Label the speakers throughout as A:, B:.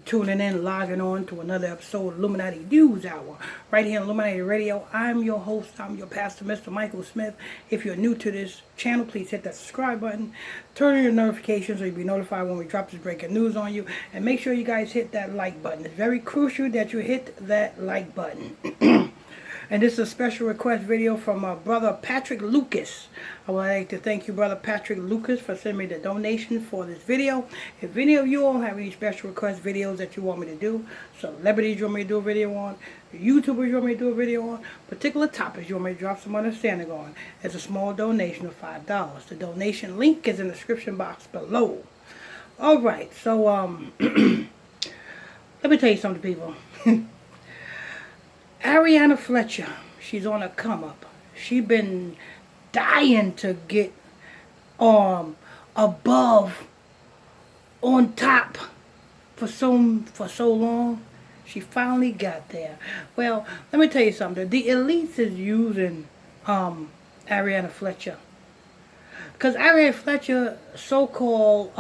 A: tuning in, logging on to another episode of Illuminati News Hour, right here on Illuminati Radio. I'm your host, I'm your pastor, Mr. Michael Smith. If you're new to this channel, please hit that subscribe button, turn on your notifications so you'll be notified when we drop this breaking news on you, and make sure you guys hit that like button. It's very crucial that you hit that like button. And this is a special request video from my brother Patrick Lucas. I would like to thank you, brother Patrick Lucas, for sending me the donation for this video. If any of you all have any special request videos that you want me to do, celebrities you want me to do a video on, YouTubers you want me to do a video on, particular topics you want me to drop some understanding on, it's a small donation of $5. The donation link is in the description box below. Alright, so let me tell you something, people. Ariana Fletcher, she's on a come up. She's been dying to get above, on top for so long. She finally got there. Well, let me tell you something. The elites is using Ariana Fletcher, because Ariana Fletcher so-called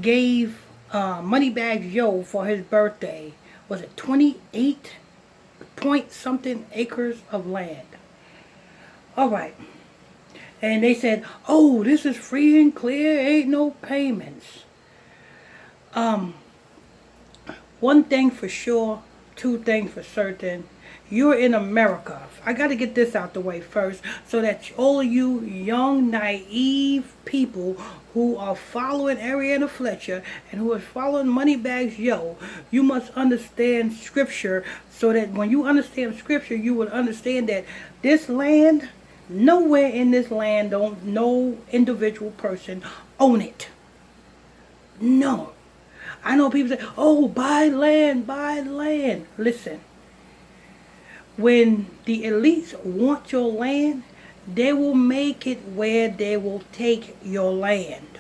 A: gave Moneybaggs Yo for his birthday. Was it 28 point something acres of land? All right. And they said, oh, this is free and clear, ain't no payments. One thing for sure, two things for certain. You're in America. I got to get this out the way first so that all of you young, naive people who are following Ariana Fletcher and who are following Moneybaggs Yo, you must understand Scripture, so that when you understand Scripture, you will understand that this land, nowhere in this land don't no individual person own it. No. I know people say, oh, buy land, buy land. Listen. When the elites want your land, they will make it where they will take your land.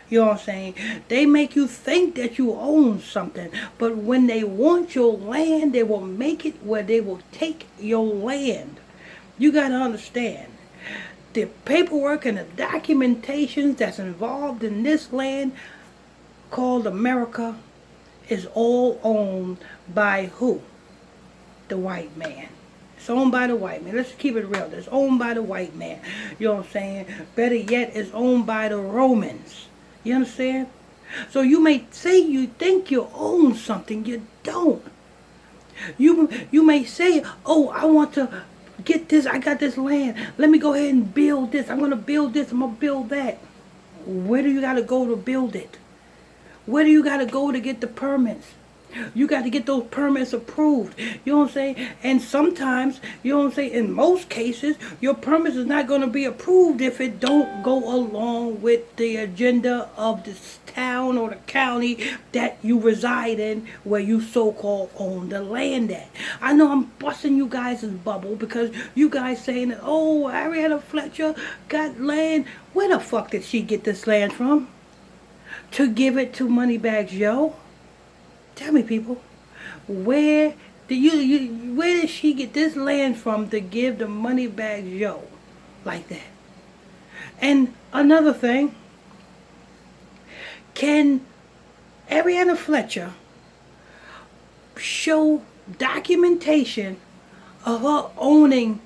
A: You know what I'm saying? They make you think that you own something, but when they want your land, they will make it where they will take your land. You got to understand, the paperwork and the documentations that's involved in this land called America is all owned by who? The white man. It's owned by the white man. Let's keep it real. It's owned by the white man. You know what I'm saying? Better yet, it's owned by the Romans. You understand? So you may say you think you own something. You don't. You may say, oh, I want to get this. I got this land. Let me go ahead and build this. I'm going to build this. I'm going to build that. Where do you got to go to build it? Where do you got to go to get the permits? You got to get those permits approved. You know what I'm saying? And sometimes, you know what I'm saying, in most cases, your permits is not going to be approved if it don't go along with the agenda of this town or the county that you reside in, where you so-called own the land at. I know I'm busting you guys' bubble because you guys saying that, oh, Ariana Fletcher got land. Where the fuck did she get this land from? To give it to Moneybaggs Yo? Tell me, people, where did she get this land from to give the Moneybaggs Yo like that? And another thing, can Ariana Fletcher show documentation of her owning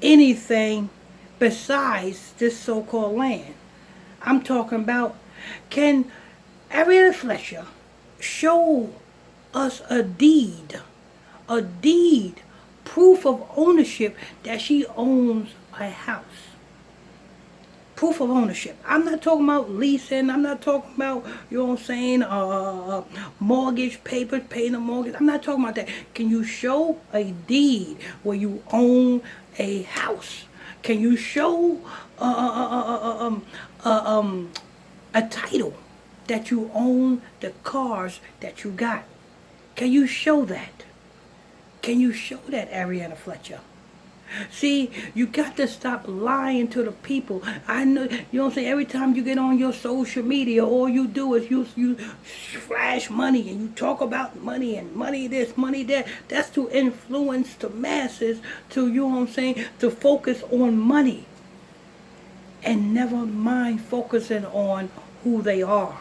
A: anything besides this so-called land? I'm talking about, can Ariana Fletcher show us a deed, proof of ownership that she owns a house? Proof of ownership. I'm not talking about leasing. I'm not talking about, you know what I'm saying, mortgage papers, paying a mortgage. I'm not talking about that. Can you show a deed where you own a house? Can you show a title that you own the cars that you got? Can you show that? Can you show that, Ariana Fletcher? See, you got to stop lying to the people. I know, you know what I'm saying, every time you get on your social media, all you do is you flash money and you talk about money and money this, money that. That's to influence the masses to, you know what I'm saying, to focus on money and never mind focusing on who they are.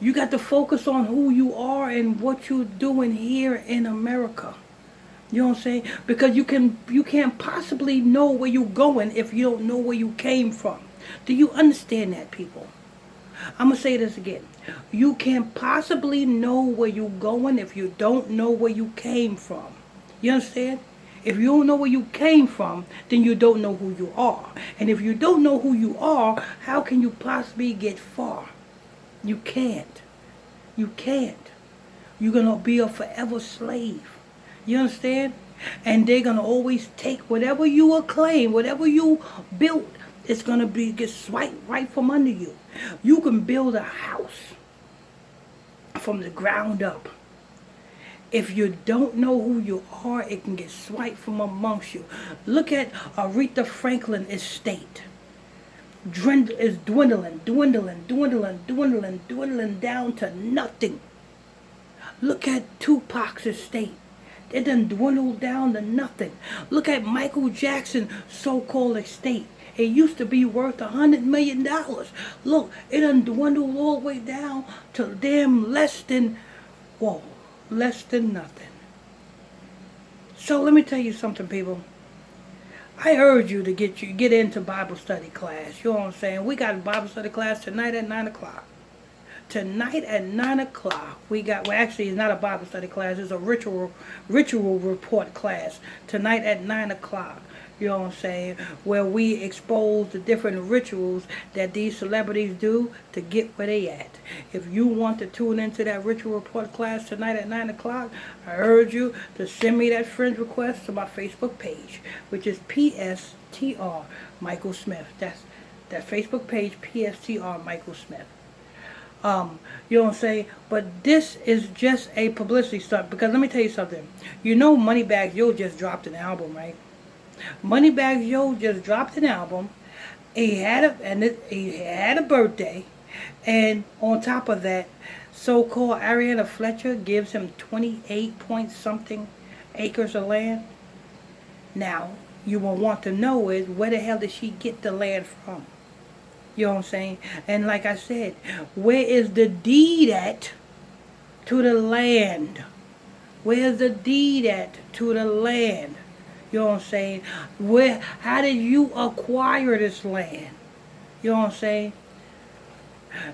A: You got to focus on who you are and what you're doing here in America. You know what I'm saying? Because you can't possibly know where you're going if you don't know where you came from. Do you understand that, people? I'm gonna say this again. You can't possibly know where you're going if you don't know where you came from. You understand? If you don't know where you came from, then you don't know who you are. And if you don't know who you are, how can you possibly get far? You can't. You can't. You're going to be a forever slave. You understand? And they're going to always take whatever you acclaim, whatever you built, it's going to be get swiped right from under you. You can build a house from the ground up. If you don't know who you are, it can get swiped from amongst you. Look at Aretha Franklin estate. Is dwindling down to nothing. Look at Tupac's estate. It done dwindled down to nothing. Look at Michael Jackson's so-called estate. It used to be worth $100 million. Look, it done dwindled all the way down to damn less than nothing. So let me tell you something, people. I urge you to get into Bible study class. You know what I'm saying? We got a Bible study class tonight at 9 o'clock. Tonight at 9 o'clock, actually, it's not a Bible study class. It's a ritual report class. Tonight at 9 o'clock. You know what I'm saying? Where we expose the different rituals that these celebrities do to get where they at. If you want to tune into that ritual report class tonight at 9 o'clock, I urge you to send me that friend request to my Facebook page, which is PSTR Michael Smith. That's that Facebook page, PSTR Michael Smith. You know what I'm saying? But this is just a publicity stunt, because let me tell you something. You know Moneybaggs Yo just dropped an album, right? Moneybaggs Yo just dropped an album. He had a birthday, and on top of that, so-called Ariana Fletcher gives him 28 point something acres of land. Now, you will want to know is where the hell did she get the land from? You know what I'm saying? And like I said, where is the deed at to the land? Where's the deed at to the land? You know what I'm saying? How did you acquire this land? You know what I'm saying?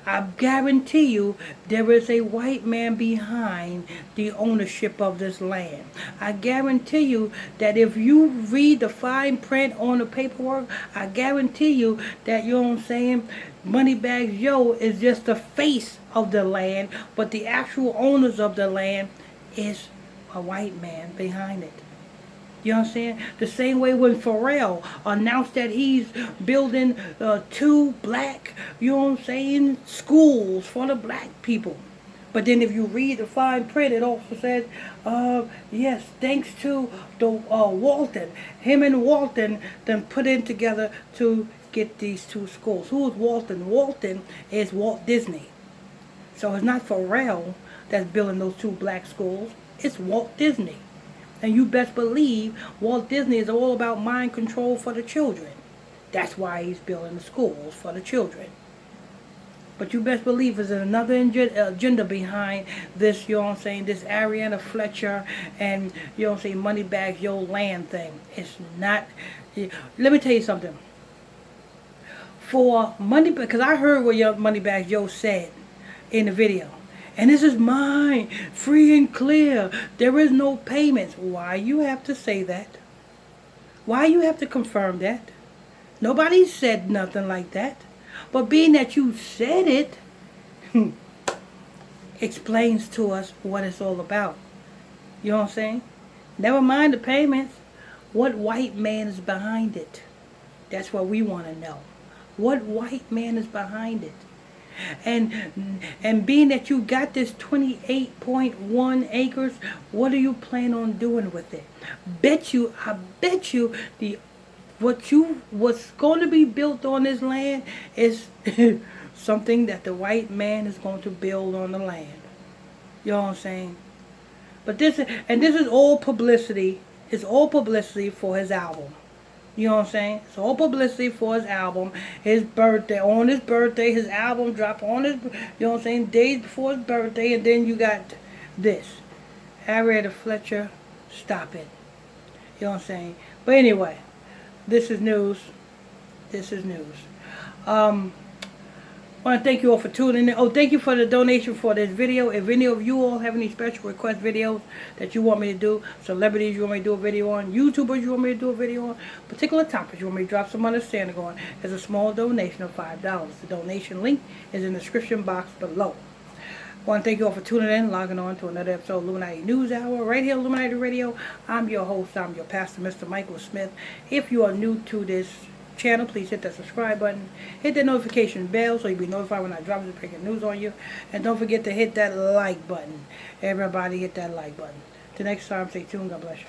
A: I guarantee you there is a white man behind the ownership of this land. I guarantee you that if you read the fine print on the paperwork, I guarantee you that, you know what I'm saying, Moneybaggs Yo is just the face of the land, but the actual owners of the land is a white man behind it. You know what I'm saying? The same way when Pharrell announced that he's building 2 black, you know what I'm saying, schools for the black people. But then if you read the fine print, it also says, yes, thanks to the Walton. Him and Walton then put in together to get these 2 schools. Who is Walton? Walton is Walt Disney. So it's not Pharrell that's building those 2 black schools. It's Walt Disney. And you best believe Walt Disney is all about mind control for the children. That's why he's building the schools for the children. But you best believe there's another agenda behind this, you know what I'm saying, this Ariana Fletcher and, you know what I'm saying, Moneybaggs Yo land thing. It's not, let me tell you something. For money, because I heard what Moneybaggs Yo said in the video. And this is mine, free and clear. There is no payments. Why you have to say that? Why you have to confirm that? Nobody said nothing like that. But being that you said it, explains to us what it's all about. You know what I'm saying? Never mind the payments. What white man is behind it? That's what we want to know. What white man is behind it? And being that you got this 28.1 acres, what do you plan on doing with it? I bet you what's going to be built on this land is something that the white man is going to build on the land. You know what I'm saying? But this is all publicity. It's all publicity for his album. You know what I'm saying? So all publicity for his album, his birthday, on his birthday, his album dropped on his, you know what I'm saying, days before his birthday, and then you got this. Ariana Fletcher, stop it. You know what I'm saying? But anyway, this is news. This is news. I want to thank you all for tuning in. Oh, thank you for the donation for this video. If any of you all have any special request videos that you want me to do, celebrities you want me to do a video on, YouTubers you want me to do a video on, particular topics you want me to drop some understanding on, there's a small donation of $5. The donation link is in the description box below. I want to thank you all for tuning in, logging on to another episode of Illuminati News Hour, right here, Illuminati Radio. I'm your host, I'm your pastor, Mr. Michael Smith. If you are new to this channel, please hit that subscribe button, hit that notification bell so you'll be notified when I drop the breaking news on you, and don't forget to hit that like button. Everybody hit that like button. Till next time, stay tuned. God bless you.